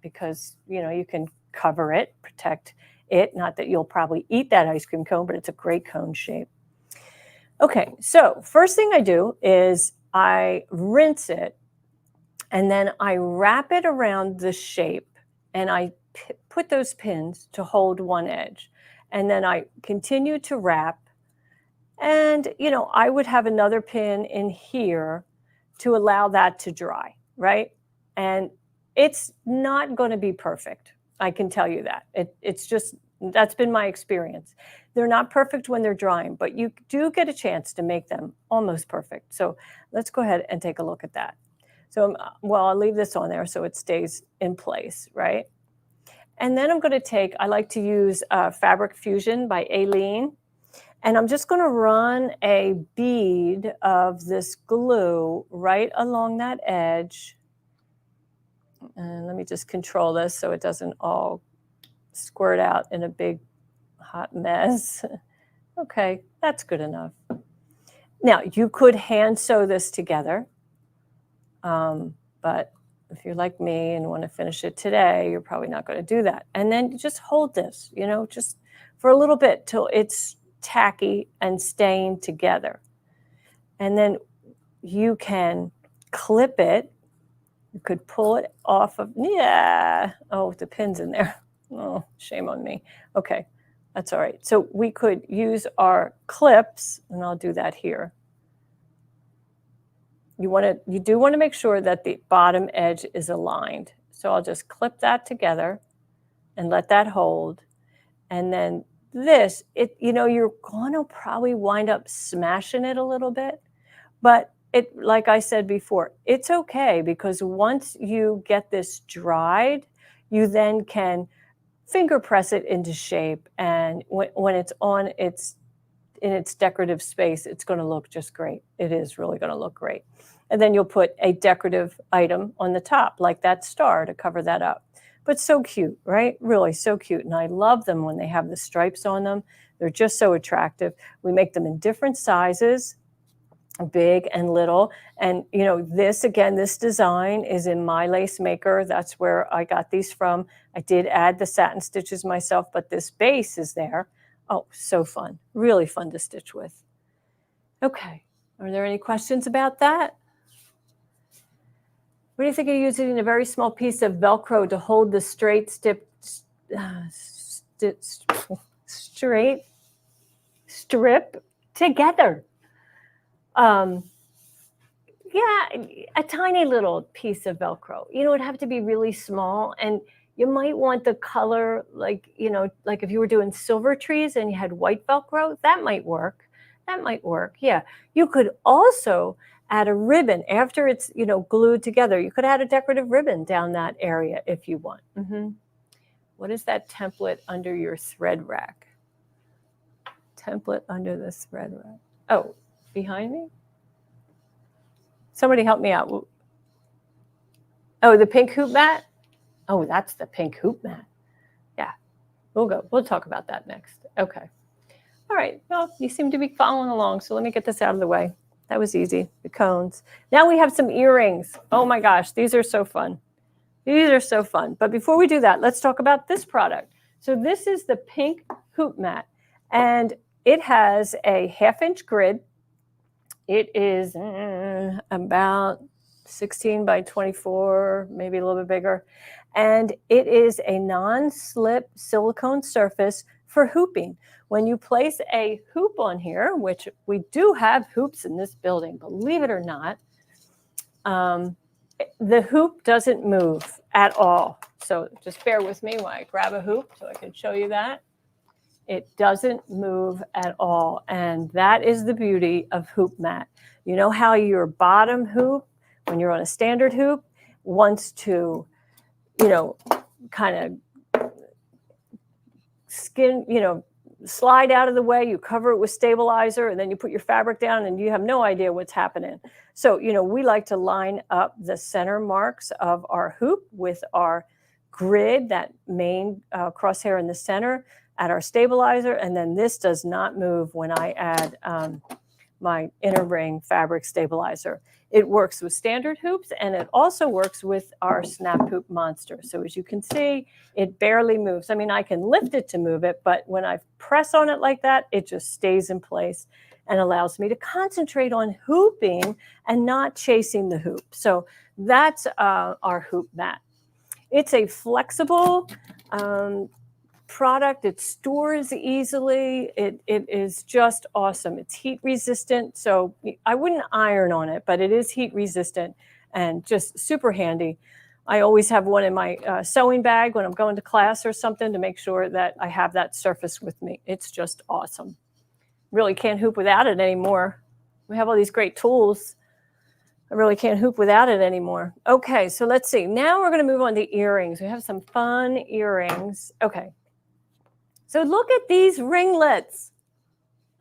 because, you can cover it, protect it. Not that you'll probably eat that ice cream cone, but it's a great cone shape. Okay, so first thing I do is I rinse it and then I wrap it around the shape and I put those pins to hold one edge. And then I continue to wrap. And, I would have another pin in here to allow that to dry, right? And it's not going to be perfect. I can tell you that. It's just, that's been my experience. They're not perfect when they're drying, but you do get a chance to make them almost perfect. So let's go ahead and take a look at that. So, I'll leave this on there so it stays in place, right? And then I'm going to take, I like to use Fabric Fusion by Eileen. And I'm just going to run a bead of this glue right along that edge. And let me just control this so it doesn't all squirt out in a big hot mess. Okay, that's good enough. Now, you could hand sew this together. But if you're like me and want to finish it today, you're probably not going to do that. And then you just hold this, just for a little bit till it's tacky and staying together. And then you can clip it. You could pull it off of, the pin's in there. Oh, shame on me. Okay, that's all right. So we could use our clips, and I'll do that here. You do want to make sure that the bottom edge is aligned. So I'll just clip that together and let that hold. And then this, you're going to probably wind up smashing it a little bit, but like I said before, it's okay because once you get this dried, you then can finger press it into shape. And when it's in its decorative space, it's going to look just great. It is really going to look great. And then you'll put a decorative item on the top, like that star, to cover that up. But so cute, right? Really so cute. And I love them when they have the stripes on them. They're just so attractive. We make them in different sizes, big and little. And, this design is in My Lace Maker. That's where I got these from. I did add the satin stitches myself, but this base is there. Oh, so fun. Really fun to stitch with. Okay. Are there any questions about that? What do you think of using a very small piece of Velcro to hold the straight strip together? A tiny little piece of Velcro. It'd have to be really small, and you might want the color like if you were doing silver trees and you had white Velcro, that might work. Yeah. You could also add a ribbon after it's, glued together. You could add a decorative ribbon down that area if you want. What is that template under your thread rack? Template under the thread rack. Oh, behind me? Somebody help me out. Oh, the pink hoop mat? Oh, that's the pink hoop mat. Yeah, we'll talk about that next. Okay. All right, well, you seem to be following along, so let me get this out of the way. That was easy, the cones. Now we have some earrings. Oh my gosh, these are so fun. But before we do that, let's talk about this product. So this is the pink hoop mat, and it has a 1/2-inch grid. It is about 16 by 24, maybe a little bit bigger. And it is a non-slip silicone surface, for hooping. When you place a hoop on here, which we do have hoops in this building, believe it or not, the hoop doesn't move at all. So just bear with me while I grab a hoop so I can show you that. It doesn't move at all. And that is the beauty of hoop mat. You know how your bottom hoop, when you're on a standard hoop, wants to, kind of slide out of the way, you cover it with stabilizer, and then you put your fabric down and you have no idea what's happening. So, we like to line up the center marks of our hoop with our grid, that main crosshair in the center, at our stabilizer, and then this does not move when I add my inner ring fabric stabilizer. It works with standard hoops, and it also works with our snap hoop monster. So as you can see, it barely moves. I mean, I can lift it to move it, but when I press on it like that, it just stays in place and allows me to concentrate on hooping and not chasing the hoop. So that's our hoop mat. It's a flexible product. It stores easily. It is just awesome. It's heat resistant, so I wouldn't iron on it, but it is heat resistant and just super handy. I always have one in my sewing bag when I'm going to class or something to make sure that I have that surface with me. It's just awesome. Really can't hoop without it anymore. We have all these great tools. I really can't hoop without it anymore. Okay, so let's see. Now we're going to move on to earrings. We have some fun earrings. Okay. So look at these ringlets.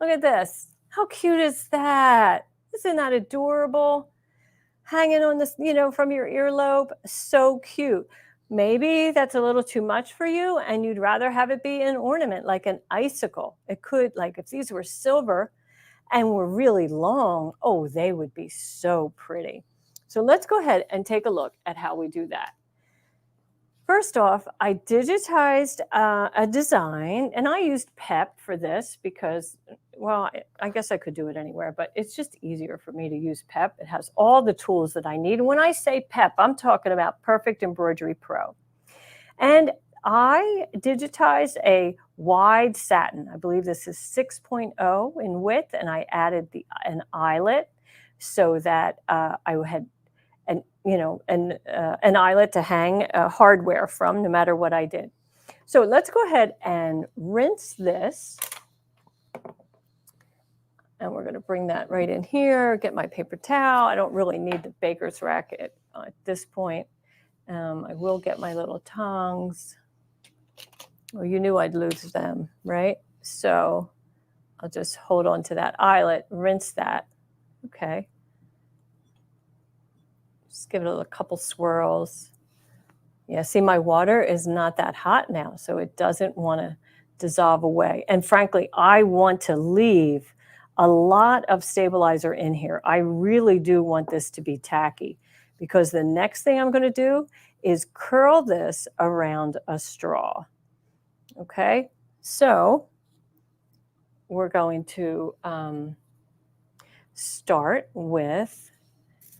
Look at this. How cute is that? Isn't that adorable? Hanging on this, from your earlobe. So cute. Maybe that's a little too much for you and you'd rather have it be an ornament, like an icicle. It could, like if these were silver and were really long, oh, they would be so pretty. So let's go ahead and take a look at how we do that. First off, I digitized a design, and I used PEP for this because, well, I guess I could do it anywhere, but it's just easier for me to use PEP. It has all the tools that I need. And when I say PEP, I'm talking about Perfect Embroidery Pro. And I digitized a wide satin. I believe this is 6.0 in width, and I added an eyelet so that I had an eyelet to hang hardware from no matter what I did. So let's go ahead and rinse this. And we're going to bring that right in here, get my paper towel. I don't really need the baker's rack at this point. I will get my little tongs. Well, you knew I'd lose them, right? So I'll just hold on to that eyelet, rinse that. Okay. Just give it a couple swirls. Yeah, see, my water is not that hot now, so it doesn't want to dissolve away. And frankly, I want to leave a lot of stabilizer in here. I really do want this to be tacky because the next thing I'm going to do is curl this around a straw. Okay, so we're going to start with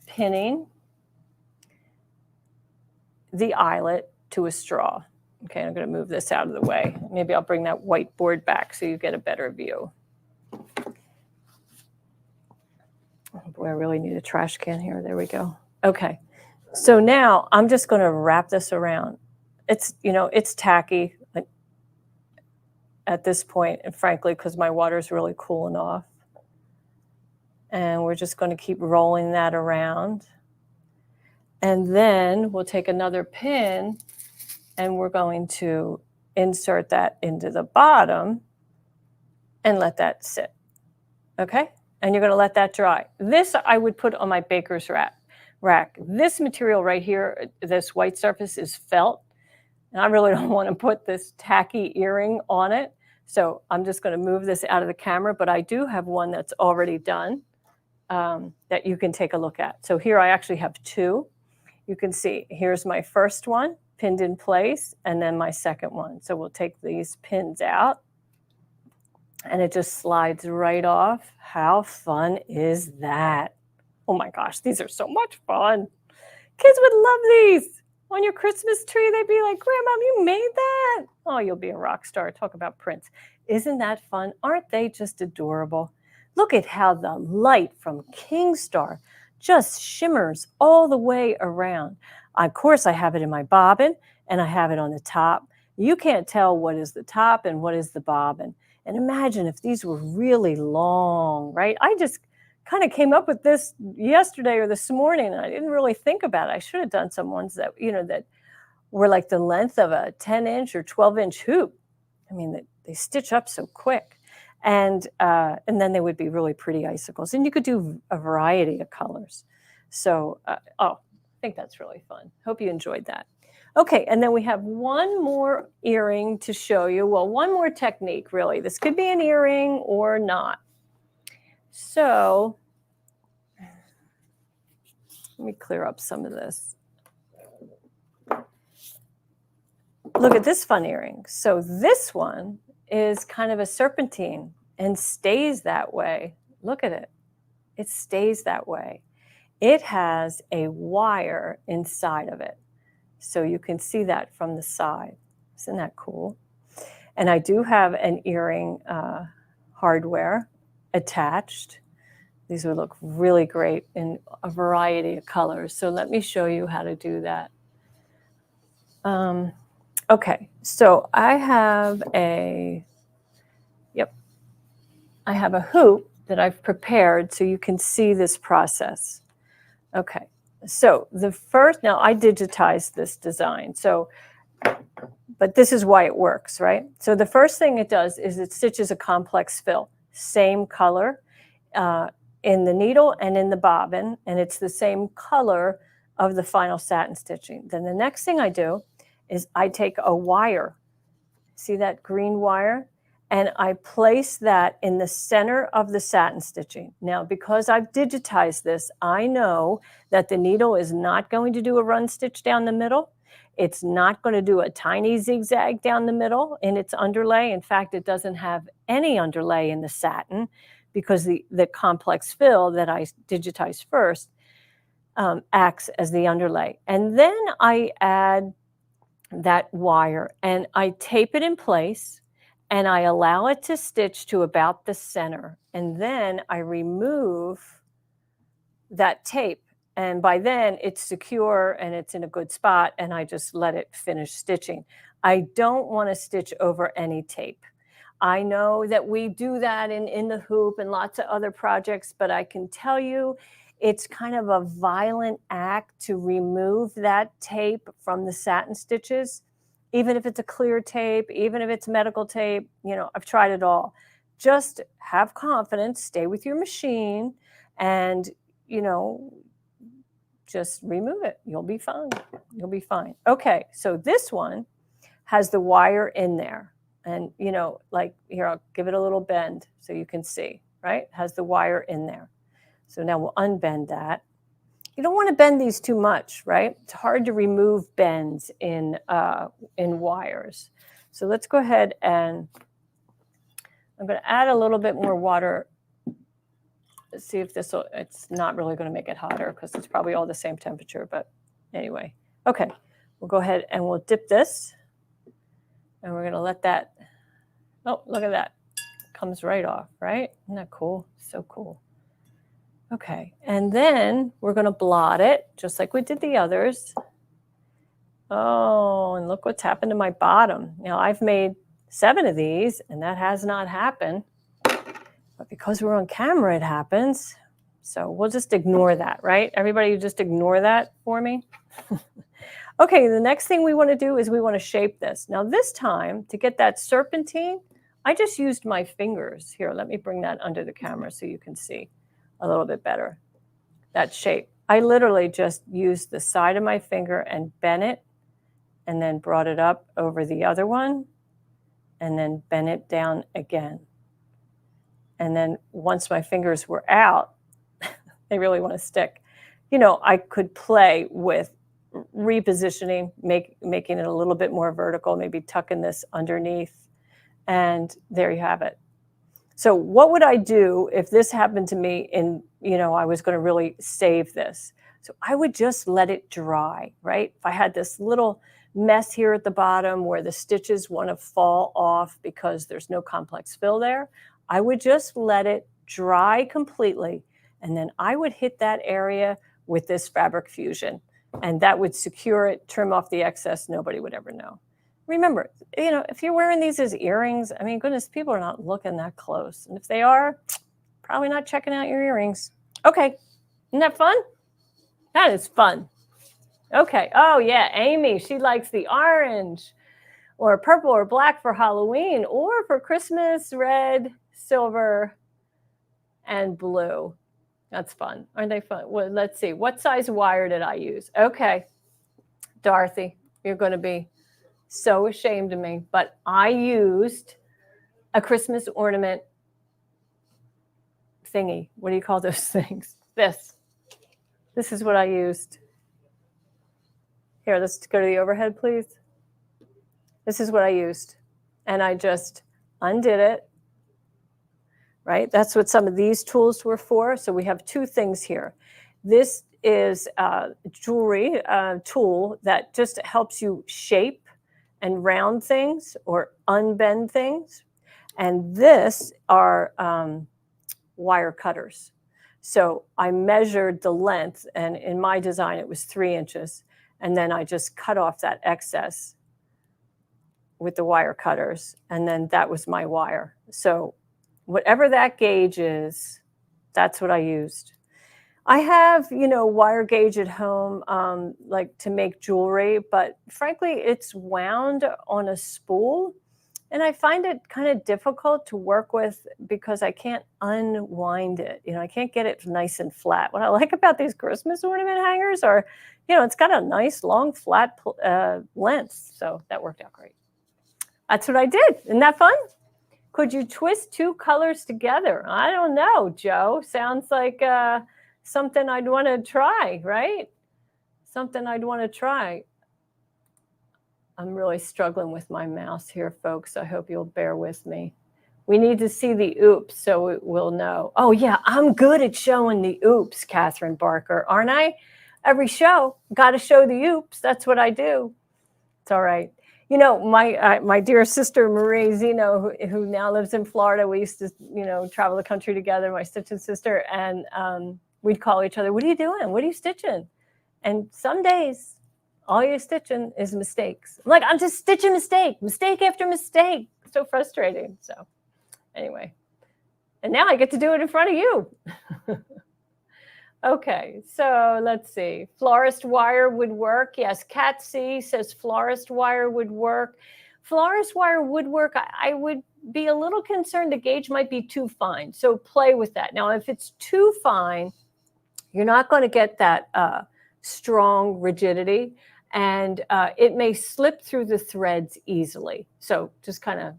pinning the eyelet to a straw. Okay, I'm going to move this out of the way. Maybe I'll bring that whiteboard back so you get a better view. Oh boy, I really need a trash can here. There we go. Okay, so now I'm just going to wrap this around. It's, it's tacky at this point, and frankly, because my water is really cooling off. And we're just going to keep rolling that around. And then we'll take another pin and we're going to insert that into the bottom and let that sit. Okay? And you're going to let that dry. This I would put on my baker's rack. This material right here, this white surface, is felt. And I really don't want to put this tacky earring on it. So I'm just going to move this out of the camera. But I do have one that's already done that you can take a look at. So here I actually have two. You can see here's my first one pinned in place and then my second one. So we'll take these pins out and it just slides right off. How fun is that? Oh my gosh, these are so much fun. Kids would love these. on your Christmas tree. They'd be like, Grandma, you made that? Oh, you'll be a rock star. Talk about prints. Isn't that fun? Aren't they just adorable? Look at how the light from King Star just shimmers all the way around. Of course, I have it in my bobbin, and I have it on the top. You can't tell what is the top and what is the bobbin. And imagine if these were really long, right? I just kind of came up with this yesterday or this morning, and I didn't really think about it. I should have done some ones that, that were like the length of a 10-inch or 12-inch hoop. I mean, they stitch up so quick. And then they would be really pretty icicles. And you could do a variety of colors. So, I think that's really fun. Hope you enjoyed that. Okay, and then we have one more earring to show you. Well, one more technique, really. This could be an earring or not. So, let me clear up some of this. Look at this fun earring. So this one is kind of a serpentine and stays that way. Look at it. It stays that way. It has a wire inside of it. So you can see that from the side. Isn't that cool? And I do have an earring hardware attached. These would look really great in a variety of colors. So let me show you how to do that. Okay, so I have a hoop that I've prepared so you can see this process. Okay, so now I digitized this design, but this is why it works, right? So the first thing it does is it stitches a complex fill, same color in the needle and in the bobbin, and it's the same color of the final satin stitching. Then the next thing I do is I take a wire, see that green wire, and I place that in the center of the satin stitching. Now, because I've digitized this, I know that the needle is not going to do a run stitch down the middle. It's not going to do a tiny zigzag down the middle in its underlay. In fact, it doesn't have any underlay in the satin because the complex fill that I digitized first acts as the underlay. And then I add that wire and I tape it in place and I allow it to stitch to about the center. And then I remove that tape. And by then it's secure and it's in a good spot and I just let it finish stitching. I don't want to stitch over any tape. I know that we do that in the hoop and lots of other projects, but I can tell you it's kind of a violent act to remove that tape from the satin stitches, even if it's a clear tape, even if it's medical tape. I've tried it all. Just have confidence, stay with your machine, and, just remove it. You'll be fine. You'll be fine. Okay, so this one has the wire in there. And, like here, I'll give it a little bend so you can see, right? Has the wire in there. So now we'll unbend that. You don't want to bend these too much, right? It's hard to remove bends in wires. So let's go ahead and I'm going to add a little bit more water. Let's see if it's not really going to make it hotter because it's probably all the same temperature, but anyway. Okay, we'll go ahead and we'll dip this. And we're going to let that, oh, look at that. Comes right off, right? Isn't that cool? So cool. Okay, and then we're going to blot it just like we did the others. Oh, and look what's happened to my bottom. Now, I've made 7 of these, and that has not happened. But because we're on camera, it happens. So we'll just ignore that, right? Everybody just ignore that for me. Okay, the next thing we want to do is we want to shape this. Now this time, to get that serpentine, I just used my fingers. Here, let me bring that under the camera so you can see a little bit better that shape. I literally just used the side of my finger and bent it and then brought it up over the other one and then bent it down again. And then once my fingers were out, they really want to stick. I could play with repositioning, making it a little bit more vertical, maybe tucking this underneath, and there you have it. So what would I do if this happened to me I was going to really save this? So I would just let it dry, right? If I had this little mess here at the bottom where the stitches want to fall off because there's no complex fill there, I would just let it dry completely. And then I would hit that area with this Fabric Fusion, and that would secure it, trim off the excess. Nobody would ever know. Remember, if you're wearing these as earrings, I mean, goodness, people are not looking that close. And if they are, probably not checking out your earrings. Okay, isn't that fun? That is fun. Okay, oh yeah, Amy, she likes the orange or purple or black for Halloween, or for Christmas, red, silver, and blue. That's fun. Aren't they fun? Well, let's see. What size wire did I use? Okay, Dorothy, you're going to be so ashamed of me, but I used a Christmas ornament thingy. What do you call those things? This is what I used. Here, let's go to the overhead, please. This is what I used. And I just undid it, right? That's what some of these tools were for. So we have two things here. This is a jewelry tool that just helps you shape and round things or unbend things. And this are wire cutters. So I measured the length, and in my design, it was 3 inches. And then I just cut off that excess with the wire cutters. And then that was my wire. So whatever that gauge is, that's what I used. I have, wire gauge at home, like to make jewelry, but frankly, it's wound on a spool. And I find it kind of difficult to work with because I can't unwind it. I can't get it nice and flat. What I like about these Christmas ornament hangers are, it's got a nice long flat length. So that worked out great. That's what I did. Isn't that fun? Could you twist 2 colors together? I don't know, Joe. Sounds like something I'd want to try, right? Something I'd want to try. I'm really struggling with my mouse here, folks. I hope you'll bear with me. We need to see the oops so we'll know. Oh, yeah, I'm good at showing the oops, Catherine Barker, aren't I? Every show, got to show the oops. That's what I do. It's all right. My dear sister, Marie Zeno, who now lives in Florida, we used to, travel the country together, my stitching sister, and we'd call each other, what are you doing? What are you stitching? And some days, all you're stitching is mistakes. I'm like, I'm just stitching mistake after mistake. So frustrating. So anyway, and now I get to do it in front of you. Okay, so let's see. Florist wire would work. Yes, Kat C says florist wire would work. Florist wire would work. I would be a little concerned the gauge might be too fine. So play with that. Now, if it's too fine, you're not going to get that strong rigidity, and it may slip through the threads easily. So just kind of,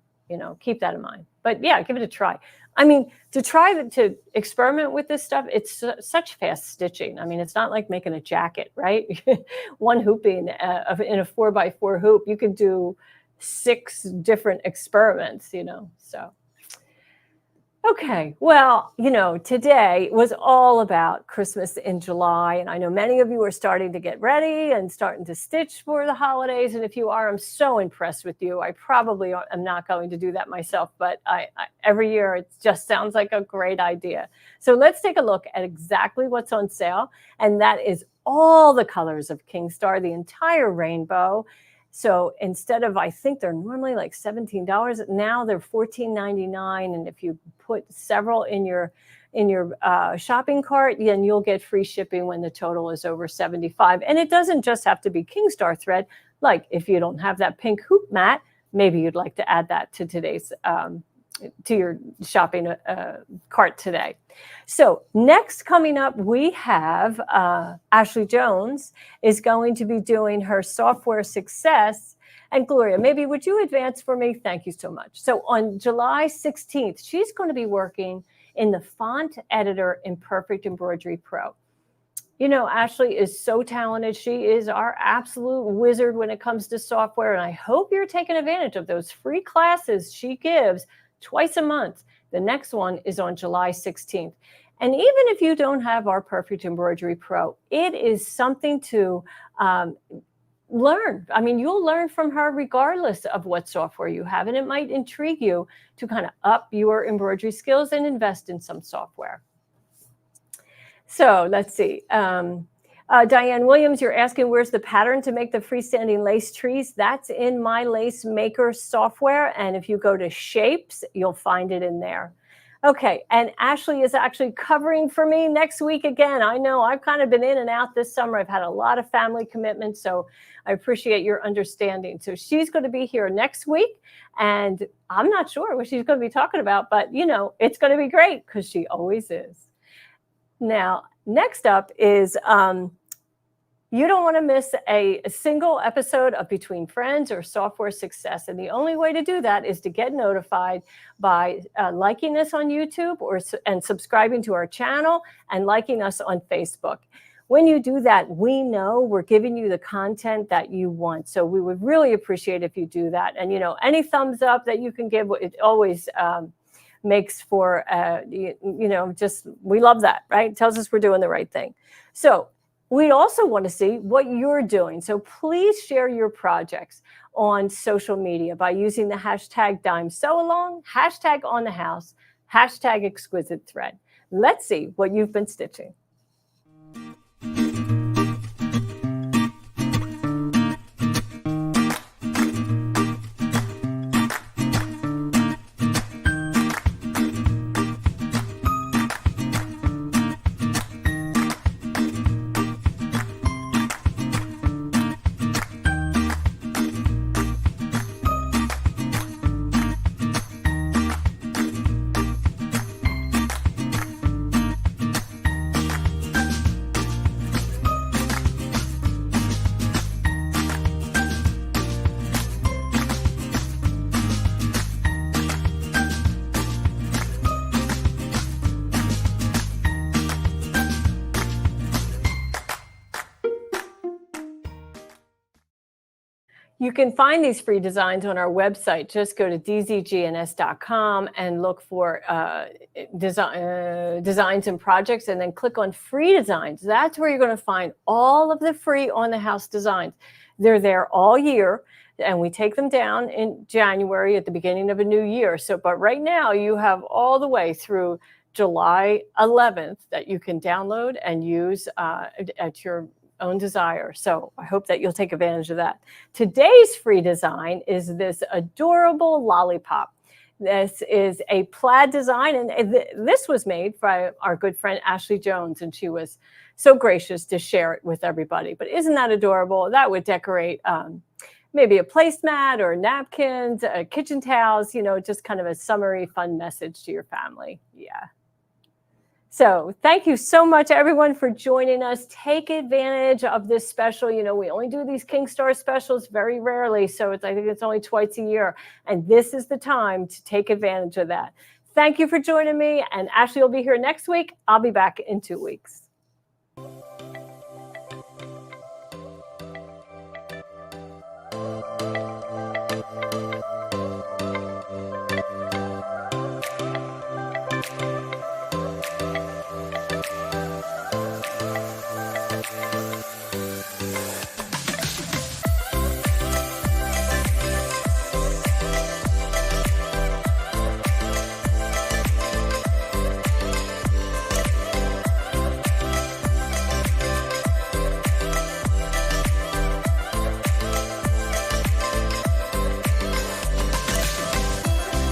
keep that in mind. But yeah, give it a try. I mean, to experiment with this stuff, it's such fast stitching. I mean, it's not like making a jacket, right? One hooping in a 4x4 hoop, you can do 6 different experiments, so. Okay, well, today was all about Christmas in July, and I know many of you are starting to get ready and starting to stitch for the holidays, and if you are, I'm so impressed with you. I probably am not going to do that myself, but I every year it just sounds like a great idea. So let's take a look at exactly what's on sale, and that is all the colors of Kingstar, the entire rainbow. So instead of, I think they're normally like $17, now they're $14.99. And if you put several in your shopping cart, then you'll get free shipping when the total is over $75. And it doesn't just have to be Kingstar thread. Like if you don't have that pink hoop mat, maybe you'd like to add that to today's to your shopping cart today. So next coming up, we have Ashley Jones is going to be doing her software success. And Gloria, maybe would you advance for me? Thank you so much. So on July 16th, she's going to be working in the font editor in Perfect Embroidery Pro. Ashley is so talented. She is our absolute wizard when it comes to software. And I hope you're taking advantage of those free classes she gives twice a month. The next one is on July 16th. And even if you don't have our Perfect Embroidery Pro, it is something to learn. I mean, you'll learn from her regardless of what software you have, and it might intrigue you to kind of up your embroidery skills and invest in some software. So let's see. Diane Williams, you're asking where's the pattern to make the freestanding lace trees? That's in my Lace Maker software. And if you go to shapes, you'll find it in there. Okay, and Ashley is actually covering for me next week again. I know I've kind of been in and out this summer. I've had a lot of family commitments, so I appreciate your understanding. So she's going to be here next week, and I'm not sure what she's going to be talking about, but you know, it's going to be great because she always is. Now, next up is you don't want to miss a single episode of Between Friends or Software Success. And the only way to do that is to get notified by liking us on YouTube and subscribing to our channel and liking us on Facebook. When you do that, we know we're giving you the content that you want. So we would really appreciate if you do that. And, you know, any thumbs up that you can give, it always makes for, you know, just, we love that, right? It tells us we're doing the right thing. So we also want to see what you're doing. So please share your projects on social media by using the hashtag #DimeSewAlong, hashtag #OnTheHouse, hashtag #ExquisiteThread. Let's see what you've been stitching. You can find these free designs on our website. Just go to dzgns.com and look for designs and projects, and then click on free designs. That's where you're going to find all of the free on the house designs. They're there all year, and we take them down in January at the beginning of a new year. So, but right now you have all the way through July 11th that you can download and use at your own desire. So I hope that you'll take advantage of that. Today's free design is this adorable lollipop. This is a plaid design, and this was made by our good friend Ashley Jones, and she was so gracious to share it with everybody. But isn't that adorable? That would decorate maybe a placemat or napkins, kitchen towels, you know, just kind of a summery fun message to your family. Yeah. So thank you so much, everyone, for joining us. Take advantage of this special. You know, we only do these King Star specials very rarely, so I think it's only twice a year. And this is the time to take advantage of that. Thank you for joining me. And Ashley will be here next week. I'll be back in 2 weeks.